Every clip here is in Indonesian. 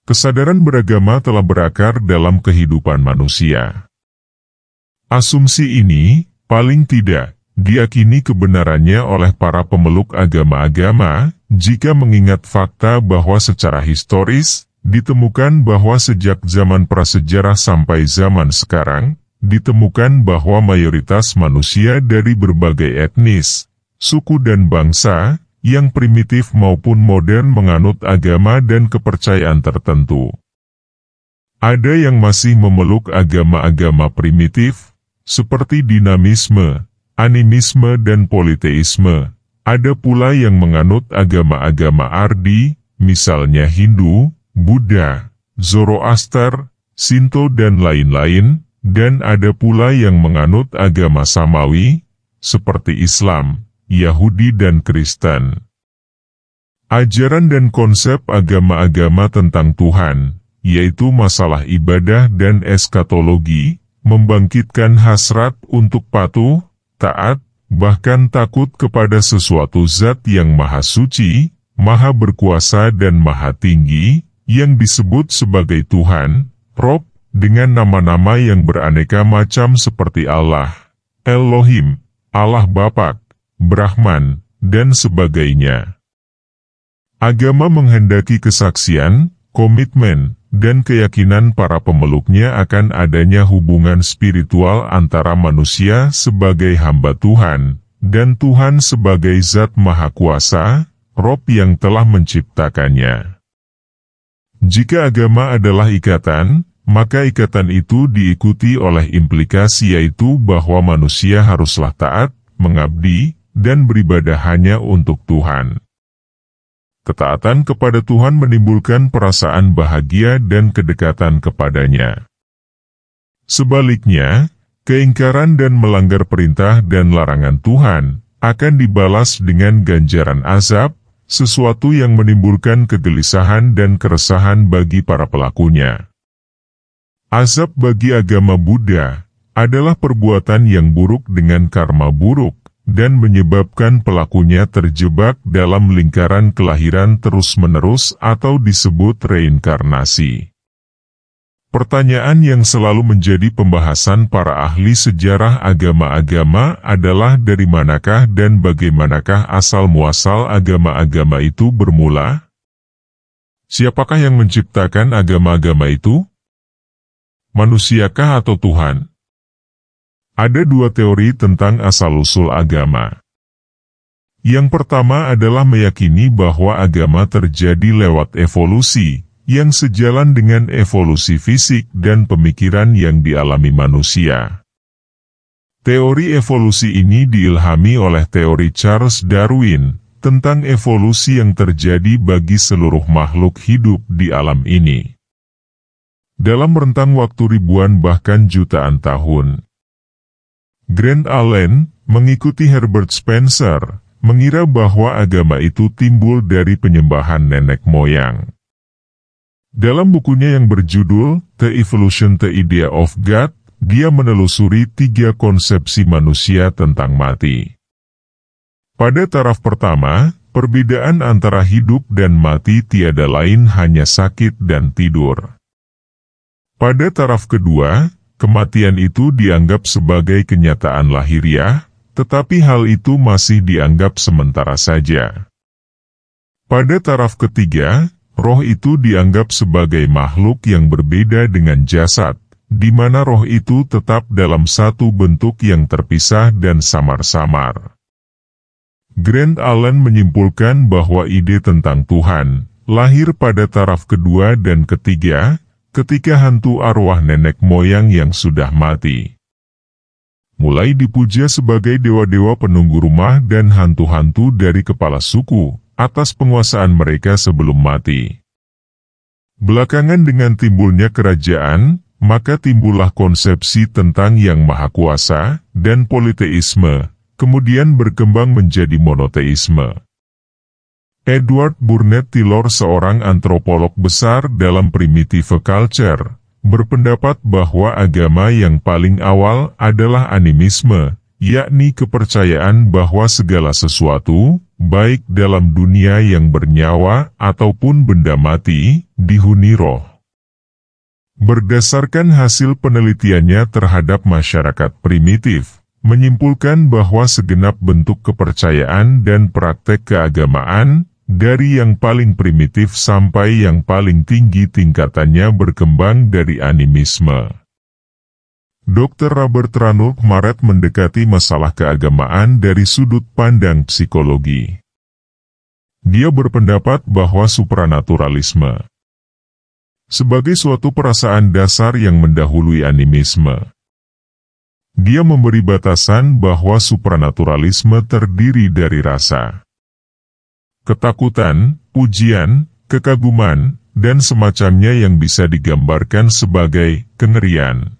Kesadaran beragama telah berakar dalam kehidupan manusia. Asumsi ini, paling tidak, diyakini kebenarannya oleh para pemeluk agama-agama, jika mengingat fakta bahwa secara historis, ditemukan bahwa sejak zaman prasejarah sampai zaman sekarang, ditemukan bahwa mayoritas manusia dari berbagai etnis, suku dan bangsa, yang primitif maupun modern menganut agama dan kepercayaan tertentu. Ada yang masih memeluk agama-agama primitif, seperti dinamisme, animisme dan politeisme. Ada pula yang menganut agama-agama ardi, misalnya Hindu, Buddha, Zoroaster, Shinto dan lain-lain, dan ada pula yang menganut agama samawi, seperti Islam, Yahudi dan Kristen. Ajaran dan konsep agama-agama tentang Tuhan, yaitu masalah ibadah dan eskatologi, membangkitkan hasrat untuk patuh, taat, bahkan takut kepada sesuatu zat yang maha suci, maha berkuasa dan maha tinggi, yang disebut sebagai Tuhan, Rob, dengan nama-nama yang beraneka macam seperti Allah, Elohim, Allah Bapak, Brahman, dan sebagainya. Agama menghendaki kesaksian, komitmen, dan keyakinan para pemeluknya akan adanya hubungan spiritual antara manusia sebagai hamba Tuhan, dan Tuhan sebagai Zat Maha Kuasa, Rob yang telah menciptakannya. Jika agama adalah ikatan, maka ikatan itu diikuti oleh implikasi yaitu bahwa manusia haruslah taat, mengabdi, dan beribadah hanya untuk Tuhan. Ketaatan kepada Tuhan menimbulkan perasaan bahagia dan kedekatan kepadanya. Sebaliknya, keingkaran dan melanggar perintah dan larangan Tuhan akan dibalas dengan ganjaran azab, sesuatu yang menimbulkan kegelisahan dan keresahan bagi para pelakunya. Azab bagi agama Buddha adalah perbuatan yang buruk dengan karma buruk, dan menyebabkan pelakunya terjebak dalam lingkaran kelahiran terus-menerus atau disebut reinkarnasi. Pertanyaan yang selalu menjadi pembahasan para ahli sejarah agama-agama adalah dari manakah dan bagaimanakah asal-muasal agama-agama itu bermula? Siapakah yang menciptakan agama-agama itu? Manusiakah atau Tuhan? Ada dua teori tentang asal-usul agama. Yang pertama adalah meyakini bahwa agama terjadi lewat evolusi, yang sejalan dengan evolusi fisik dan pemikiran yang dialami manusia. Teori evolusi ini diilhami oleh teori Charles Darwin, tentang evolusi yang terjadi bagi seluruh makhluk hidup di alam ini. Dalam rentang waktu ribuan bahkan jutaan tahun. Grant Allen, mengikuti Herbert Spencer, mengira bahwa agama itu timbul dari penyembahan nenek moyang. Dalam bukunya yang berjudul The Evolution the Idea of God, dia menelusuri 3 konsepsi manusia tentang mati. Pada taraf pertama, perbedaan antara hidup dan mati tiada lain hanya sakit dan tidur. Pada taraf kedua, kematian itu dianggap sebagai kenyataan lahiriah, tetapi hal itu masih dianggap sementara saja. Pada taraf ketiga, roh itu dianggap sebagai makhluk yang berbeda dengan jasad, di mana roh itu tetap dalam satu bentuk yang terpisah dan samar-samar. Grant Allen menyimpulkan bahwa ide tentang Tuhan lahir pada taraf kedua dan ketiga, ketika hantu arwah nenek moyang yang sudah mati mulai dipuja sebagai dewa-dewa penunggu rumah dan hantu-hantu dari kepala suku, atas penguasaan mereka sebelum mati. Belakangan dengan timbulnya kerajaan, maka timbullah konsepsi tentang Yang Maha Kuasa, dan politeisme, kemudian berkembang menjadi monoteisme. Edward Burnett Tylor, seorang antropolog besar dalam primitive culture, berpendapat bahwa agama yang paling awal adalah animisme, yakni kepercayaan bahwa segala sesuatu, baik dalam dunia yang bernyawa ataupun benda mati, dihuni roh. Berdasarkan hasil penelitiannya terhadap masyarakat primitif, menyimpulkan bahwa segenap bentuk kepercayaan dan praktek keagamaan, dari yang paling primitif sampai yang paling tinggi tingkatannya berkembang dari animisme. Dr. Robert Ranulph Marett mendekati masalah keagamaan dari sudut pandang psikologi. Dia berpendapat bahwa supranaturalisme sebagai suatu perasaan dasar yang mendahului animisme. Dia memberi batasan bahwa supranaturalisme terdiri dari rasa ketakutan, pujian, kekaguman, dan semacamnya yang bisa digambarkan sebagai kengerian.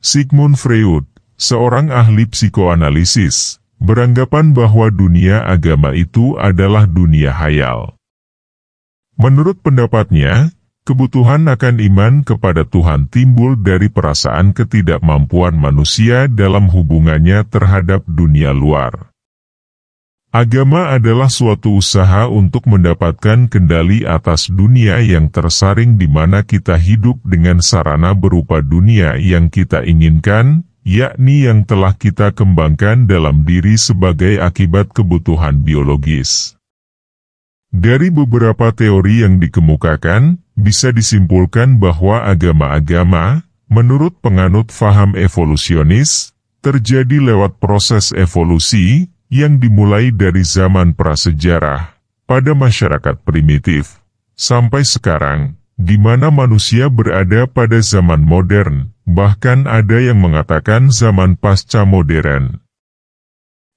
Sigmund Freud, seorang ahli psikoanalisis, beranggapan bahwa dunia agama itu adalah dunia hayal. Menurut pendapatnya, kebutuhan akan iman kepada Tuhan timbul dari perasaan ketidakmampuan manusia dalam hubungannya terhadap dunia luar. Agama adalah suatu usaha untuk mendapatkan kendali atas dunia yang tersaring di mana kita hidup dengan sarana berupa dunia yang kita inginkan, yakni yang telah kita kembangkan dalam diri sebagai akibat kebutuhan biologis. Dari beberapa teori yang dikemukakan, bisa disimpulkan bahwa agama-agama, menurut penganut faham evolusionis, terjadi lewat proses evolusi, yang dimulai dari zaman prasejarah, pada masyarakat primitif, sampai sekarang, di mana manusia berada pada zaman modern, bahkan ada yang mengatakan zaman pasca modern.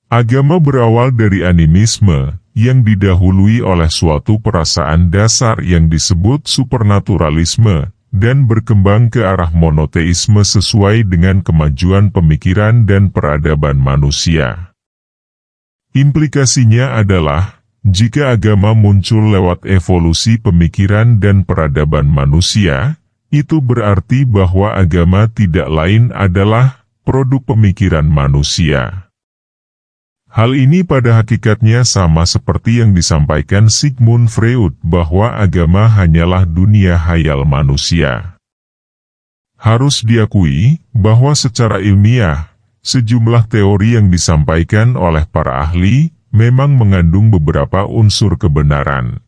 Agama berawal dari animisme, yang didahului oleh suatu perasaan dasar yang disebut supernaturalisme, dan berkembang ke arah monoteisme sesuai dengan kemajuan pemikiran dan peradaban manusia. Implikasinya adalah, jika agama muncul lewat evolusi pemikiran dan peradaban manusia, itu berarti bahwa agama tidak lain adalah produk pemikiran manusia. Hal ini pada hakikatnya sama seperti yang disampaikan Sigmund Freud bahwa agama hanyalah dunia hayal manusia. Harus diakui bahwa secara ilmiah, sejumlah teori yang disampaikan oleh para ahli memang mengandung beberapa unsur kebenaran.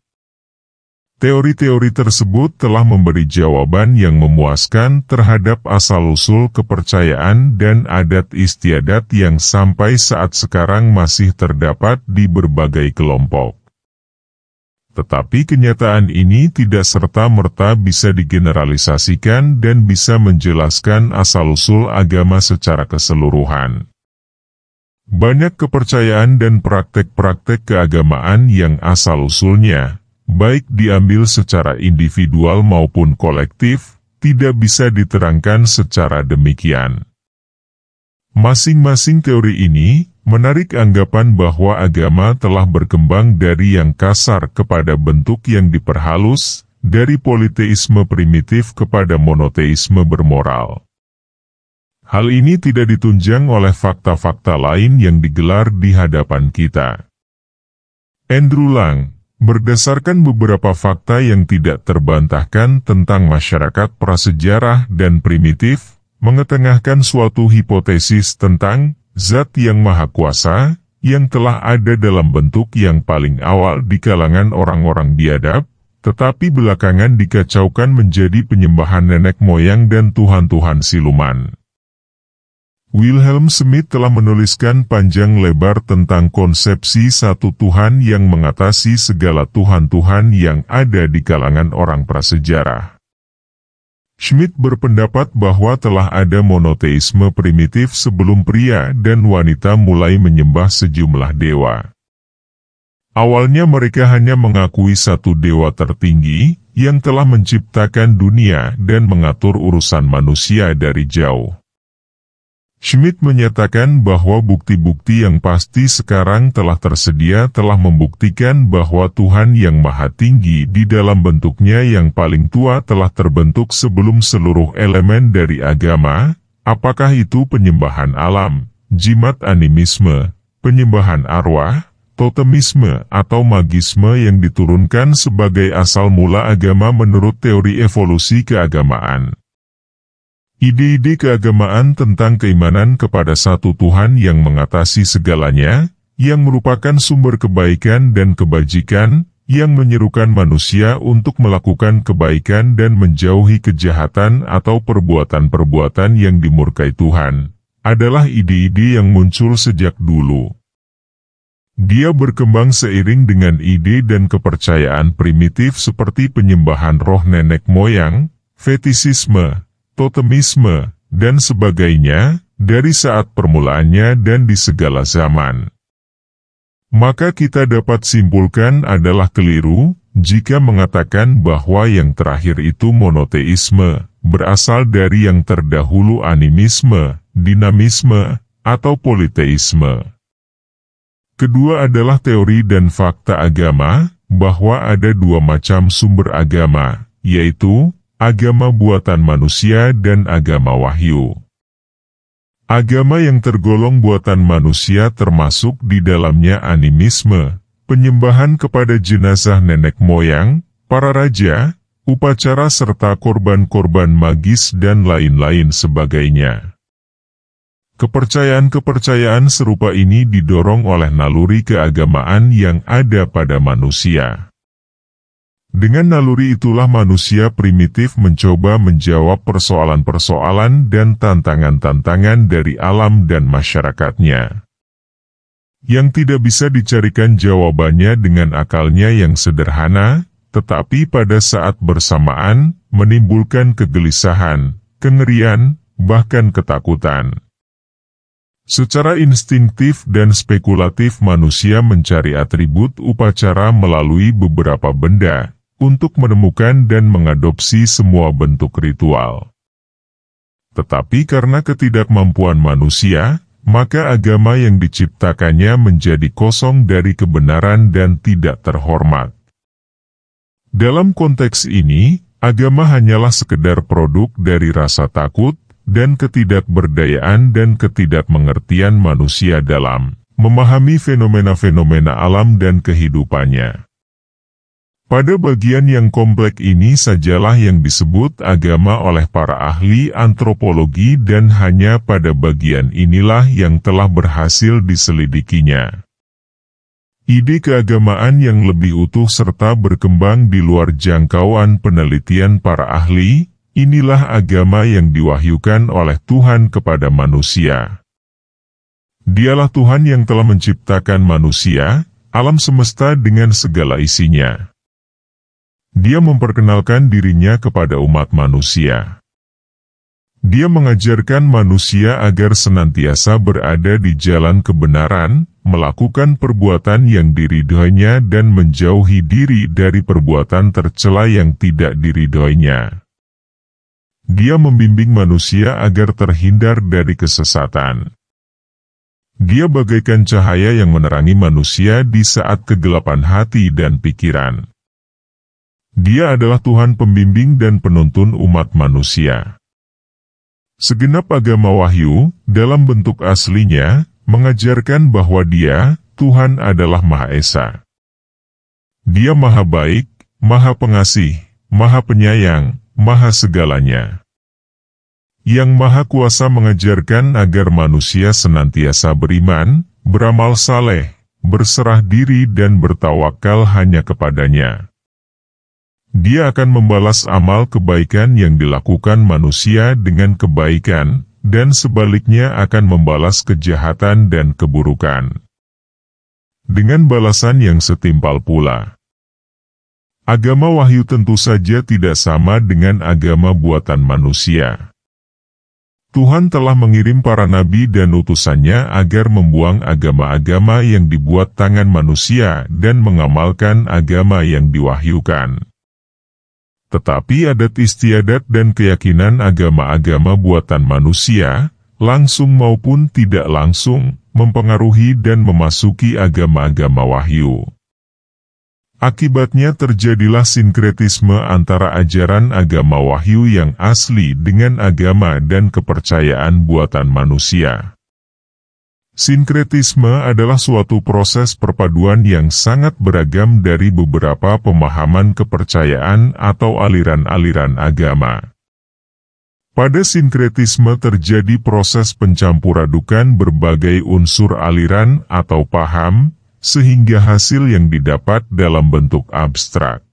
Teori-teori tersebut telah memberi jawaban yang memuaskan terhadap asal-usul kepercayaan dan adat istiadat yang sampai saat sekarang masih terdapat di berbagai kelompok. Tetapi kenyataan ini tidak serta-merta bisa digeneralisasikan dan bisa menjelaskan asal-usul agama secara keseluruhan. Banyak kepercayaan dan praktek-praktek keagamaan yang asal-usulnya, baik diambil secara individual maupun kolektif, tidak bisa diterangkan secara demikian. Masing-masing teori ini menarik anggapan bahwa agama telah berkembang dari yang kasar kepada bentuk yang diperhalus, dari politeisme primitif kepada monoteisme bermoral. Hal ini tidak ditunjang oleh fakta-fakta lain yang digelar di hadapan kita. Andrew Lang, berdasarkan beberapa fakta yang tidak terbantahkan tentang masyarakat prasejarah dan primitif, mengetengahkan suatu hipotesis tentang Zat yang Maha Kuasa, yang telah ada dalam bentuk yang paling awal di kalangan orang-orang biadab, tetapi belakangan dikacaukan menjadi penyembahan nenek moyang dan tuhan-tuhan siluman. Wilhelm Schmidt telah menuliskan panjang lebar tentang konsepsi satu Tuhan yang mengatasi segala tuhan-tuhan yang ada di kalangan orang prasejarah. Schmidt berpendapat bahwa telah ada monoteisme primitif sebelum pria dan wanita mulai menyembah sejumlah dewa. Awalnya mereka hanya mengakui satu dewa tertinggi, yang telah menciptakan dunia dan mengatur urusan manusia dari jauh. Schmidt menyatakan bahwa bukti-bukti yang pasti sekarang telah tersedia telah membuktikan bahwa Tuhan yang Maha Tinggi di dalam bentuknya yang paling tua telah terbentuk sebelum seluruh elemen dari agama, apakah itu penyembahan alam, jimat animisme, penyembahan arwah, totemisme atau magisme yang diturunkan sebagai asal mula agama menurut teori evolusi keagamaan. Ide-ide keagamaan tentang keimanan kepada satu Tuhan yang mengatasi segalanya, yang merupakan sumber kebaikan dan kebajikan, yang menyerukan manusia untuk melakukan kebaikan dan menjauhi kejahatan atau perbuatan-perbuatan yang dimurkai Tuhan, adalah ide-ide yang muncul sejak dulu. Dia berkembang seiring dengan ide dan kepercayaan primitif seperti penyembahan roh nenek moyang, fetisisme, totemisme, dan sebagainya, dari saat permulaannya dan di segala zaman. Maka kita dapat simpulkan adalah keliru, jika mengatakan bahwa yang terakhir itu monoteisme, berasal dari yang terdahulu animisme, dinamisme, atau politeisme. Kedua adalah teori dan fakta agama, bahwa ada dua macam sumber agama, yaitu agama buatan manusia dan agama wahyu. Agama yang tergolong buatan manusia termasuk di dalamnya animisme, penyembahan kepada jenazah nenek moyang, para raja, upacara serta korban-korban magis dan lain-lain sebagainya. Kepercayaan-kepercayaan serupa ini didorong oleh naluri keagamaan yang ada pada manusia. Dengan naluri itulah manusia primitif mencoba menjawab persoalan-persoalan dan tantangan-tantangan dari alam dan masyarakatnya, yang tidak bisa dicarikan jawabannya dengan akalnya yang sederhana, tetapi pada saat bersamaan, menimbulkan kegelisahan, kengerian, bahkan ketakutan. Secara instingtif dan spekulatif manusia mencari atribut upacara melalui beberapa benda, untuk menemukan dan mengadopsi semua bentuk ritual. Tetapi karena ketidakmampuan manusia, maka agama yang diciptakannya menjadi kosong dari kebenaran dan tidak terhormat. Dalam konteks ini, agama hanyalah sekedar produk dari rasa takut, dan ketidakberdayaan dan ketidakmengertian manusia dalam memahami fenomena-fenomena alam dan kehidupannya. Pada bagian yang kompleks ini sajalah yang disebut agama oleh para ahli antropologi dan hanya pada bagian inilah yang telah berhasil diselidikinya. Ide keagamaan yang lebih utuh serta berkembang di luar jangkauan penelitian para ahli, inilah agama yang diwahyukan oleh Tuhan kepada manusia. Dialah Tuhan yang telah menciptakan manusia, alam semesta dengan segala isinya. Dia memperkenalkan dirinya kepada umat manusia. Dia mengajarkan manusia agar senantiasa berada di jalan kebenaran, melakukan perbuatan yang diridhoinya dan menjauhi diri dari perbuatan tercela yang tidak diridhoinya. Dia membimbing manusia agar terhindar dari kesesatan. Dia bagaikan cahaya yang menerangi manusia di saat kegelapan hati dan pikiran. Dia adalah Tuhan pembimbing dan penuntun umat manusia. Segenap agama wahyu, dalam bentuk aslinya, mengajarkan bahwa Dia, Tuhan adalah Maha Esa. Dia Maha Baik, Maha Pengasih, Maha Penyayang, Maha Segalanya. Yang Maha Kuasa mengajarkan agar manusia senantiasa beriman, beramal saleh, berserah diri dan bertawakal hanya kepadanya. Dia akan membalas amal kebaikan yang dilakukan manusia dengan kebaikan, dan sebaliknya akan membalas kejahatan dan keburukan dengan balasan yang setimpal pula. Agama wahyu tentu saja tidak sama dengan agama buatan manusia. Tuhan telah mengirim para nabi dan utusannya agar membuang agama-agama yang dibuat tangan manusia dan mengamalkan agama yang diwahyukan. Tetapi adat istiadat dan keyakinan agama-agama buatan manusia, langsung maupun tidak langsung, mempengaruhi dan memasuki agama-agama wahyu. Akibatnya terjadilah sinkretisme antara ajaran agama wahyu yang asli dengan agama dan kepercayaan buatan manusia. Sinkretisme adalah suatu proses perpaduan yang sangat beragam dari beberapa pemahaman kepercayaan atau aliran-aliran agama. Pada sinkretisme terjadi proses pencampuradukan berbagai unsur aliran atau paham, sehingga hasil yang didapat dalam bentuk abstrak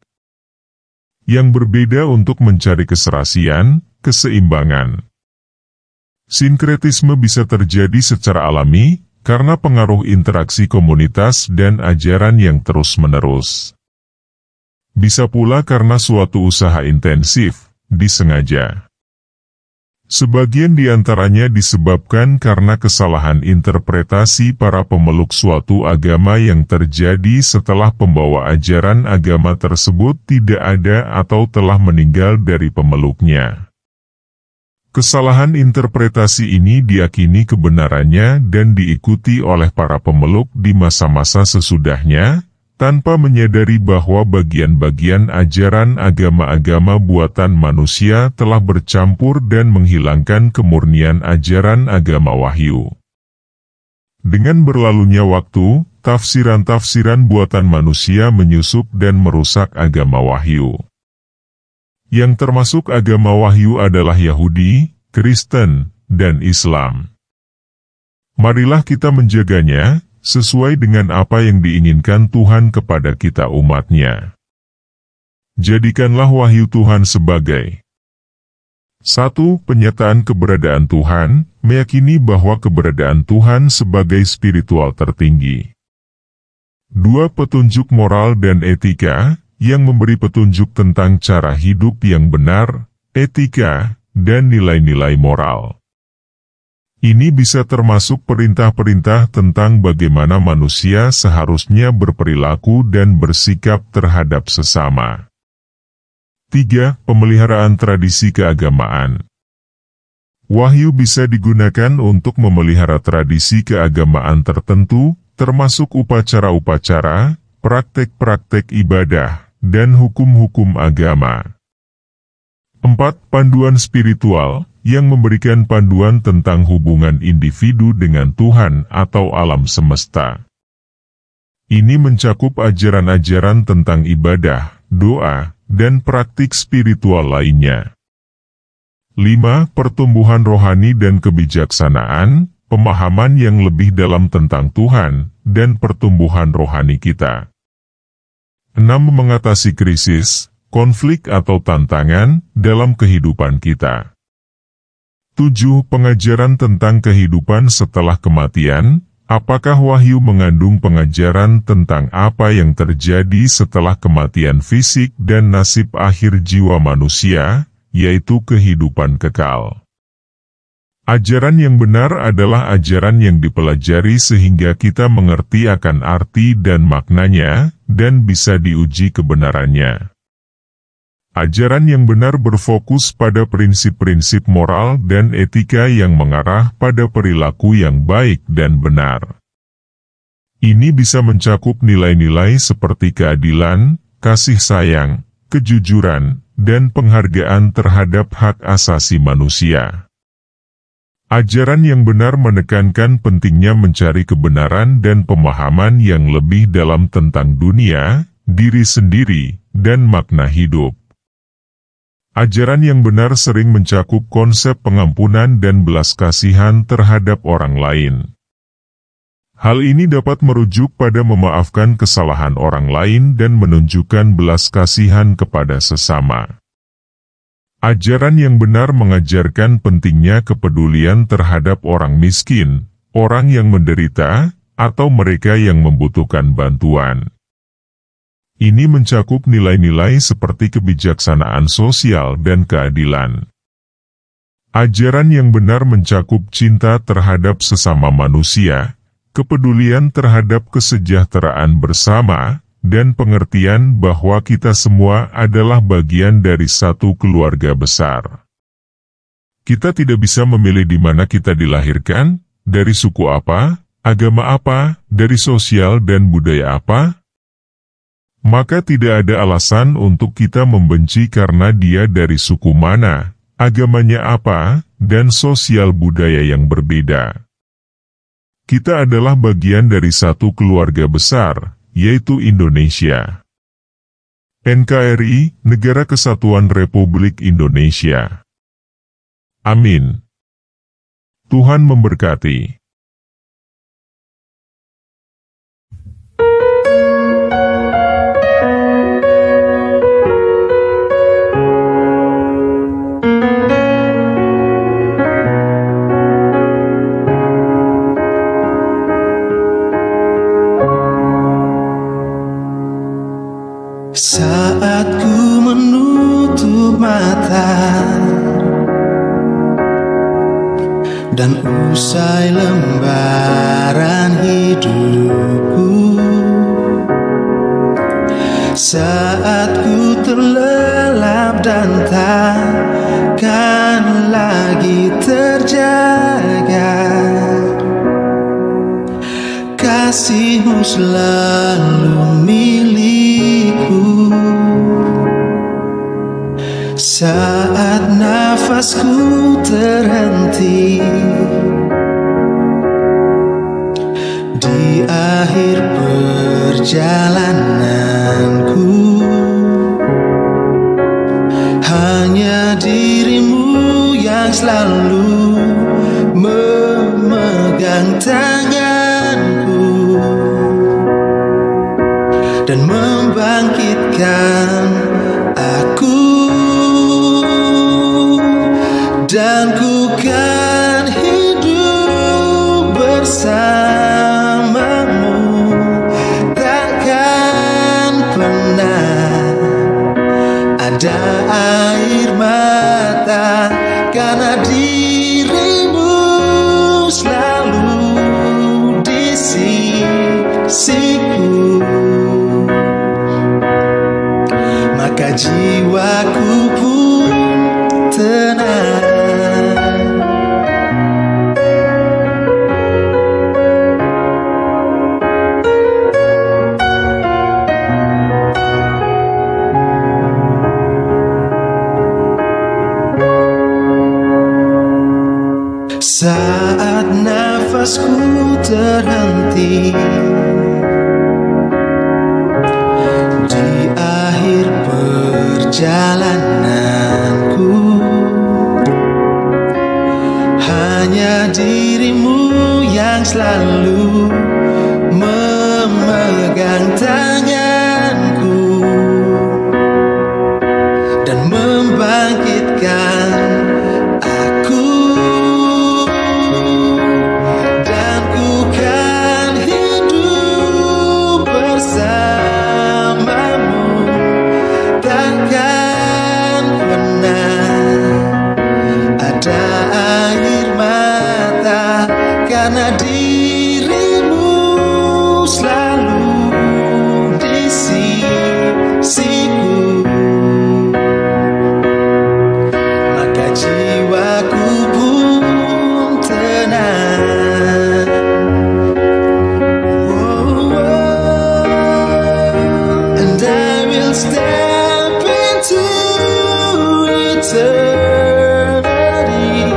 yang berbeda untuk mencari keserasian, keseimbangan. Sinkretisme bisa terjadi secara alami, karena pengaruh interaksi komunitas dan ajaran yang terus-menerus. Bisa pula karena suatu usaha intensif, disengaja. Sebagian di antaranya disebabkan karena kesalahan interpretasi para pemeluk suatu agama yang terjadi setelah pembawa ajaran agama tersebut tidak ada atau telah meninggal dari pemeluknya. Kesalahan interpretasi ini diyakini kebenarannya dan diikuti oleh para pemeluk di masa-masa sesudahnya, tanpa menyadari bahwa bagian-bagian ajaran agama-agama buatan manusia telah bercampur dan menghilangkan kemurnian ajaran agama wahyu. Dengan berlalunya waktu, tafsiran-tafsiran buatan manusia menyusup dan merusak agama wahyu. Yang termasuk agama wahyu adalah Yahudi, Kristen, dan Islam. Marilah kita menjaganya, sesuai dengan apa yang diinginkan Tuhan kepada kita umat-Nya. Jadikanlah wahyu Tuhan sebagai 1. Penyataan keberadaan Tuhan, meyakini bahwa keberadaan Tuhan sebagai spiritual tertinggi. 2. Petunjuk moral dan etika, yang memberi petunjuk tentang cara hidup yang benar, etika, dan nilai-nilai moral. Ini bisa termasuk perintah-perintah tentang bagaimana manusia seharusnya berperilaku dan bersikap terhadap sesama. 3. Pemeliharaan tradisi keagamaan. Wahyu bisa digunakan untuk memelihara tradisi keagamaan tertentu, termasuk upacara-upacara, praktek-praktek ibadah, dan hukum-hukum agama. 4. Panduan spiritual, yang memberikan panduan tentang hubungan individu dengan Tuhan atau alam semesta. Ini mencakup ajaran-ajaran tentang ibadah, doa, dan praktik spiritual lainnya. 5. Pertumbuhan rohani dan kebijaksanaan, pemahaman yang lebih dalam tentang Tuhan, dan pertumbuhan rohani kita. 6. Mengatasi krisis, konflik atau tantangan dalam kehidupan kita. 7. Pengajaran tentang kehidupan setelah kematian, apakah wahyu mengandung pengajaran tentang apa yang terjadi setelah kematian fisik dan nasib akhir jiwa manusia, yaitu kehidupan kekal. Ajaran yang benar adalah ajaran yang dipelajari sehingga kita mengerti akan arti dan maknanya, dan bisa diuji kebenarannya. Ajaran yang benar berfokus pada prinsip-prinsip moral dan etika yang mengarah pada perilaku yang baik dan benar. Ini bisa mencakup nilai-nilai seperti keadilan, kasih sayang, kejujuran, dan penghargaan terhadap hak asasi manusia. Ajaran yang benar menekankan pentingnya mencari kebenaran dan pemahaman yang lebih dalam tentang dunia, diri sendiri, dan makna hidup. Ajaran yang benar sering mencakup konsep pengampunan dan belas kasihan terhadap orang lain. Hal ini dapat merujuk pada memaafkan kesalahan orang lain dan menunjukkan belas kasihan kepada sesama. Ajaran yang benar mengajarkan pentingnya kepedulian terhadap orang miskin, orang yang menderita, atau mereka yang membutuhkan bantuan. Ini mencakup nilai-nilai seperti kebijaksanaan sosial dan keadilan. Ajaran yang benar mencakup cinta terhadap sesama manusia, kepedulian terhadap kesejahteraan bersama, dan pengertian bahwa kita semua adalah bagian dari satu keluarga besar. Kita tidak bisa memilih di mana kita dilahirkan, dari suku apa, agama apa, dari sosial dan budaya apa. Maka tidak ada alasan untuk kita membenci karena dia dari suku mana, agamanya apa, dan sosial budaya yang berbeda. Kita adalah bagian dari satu keluarga besar, yaitu Indonesia. NKRI, Negara Kesatuan Republik Indonesia. Amin. Tuhan memberkati. Saat ku menutup mata dan usai lembaran hidupku, saat ku terlelap dan takkan lagi terjaga, kasih-Mu selalu milikku. Saat nafasku terhenti di akhir perjalananku, hanya diri-Mu yang selalu memegang tanganku dan membangkitkan aku. Dan ku kan hidup bersama-Mu, takkan pernah ada air mata, karena diri-Mu selalu di sisiku. Maka jiwaku pun tenang. Saat nafasku terhenti di akhir perjalananku, hanya diri-Mu yang selalu memegang tanganku dan membangkitkan aku. Dan ku kan hidup bersama-Mu, takkan pernah ada air mata, karena diri-Mu selalu di sisiku. Maka jiwaku pun tenang. And I will step into eternity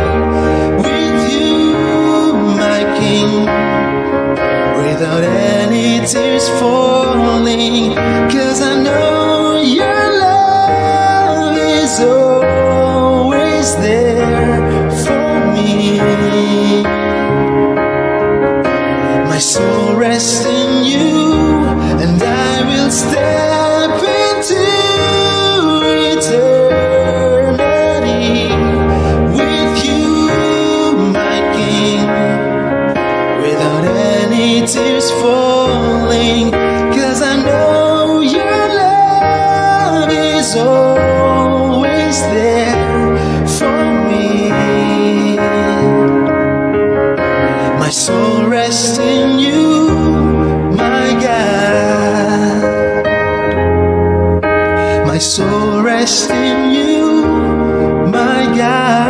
with You, my King, without any tears falling, 'cause I know Your love is always there for me. My soul rests in You, and I will step into eternity with You, my King, without any tears falling, 'cause I know Your love is always there for me. My soul rests in You, my God. My soul rests in You, my God.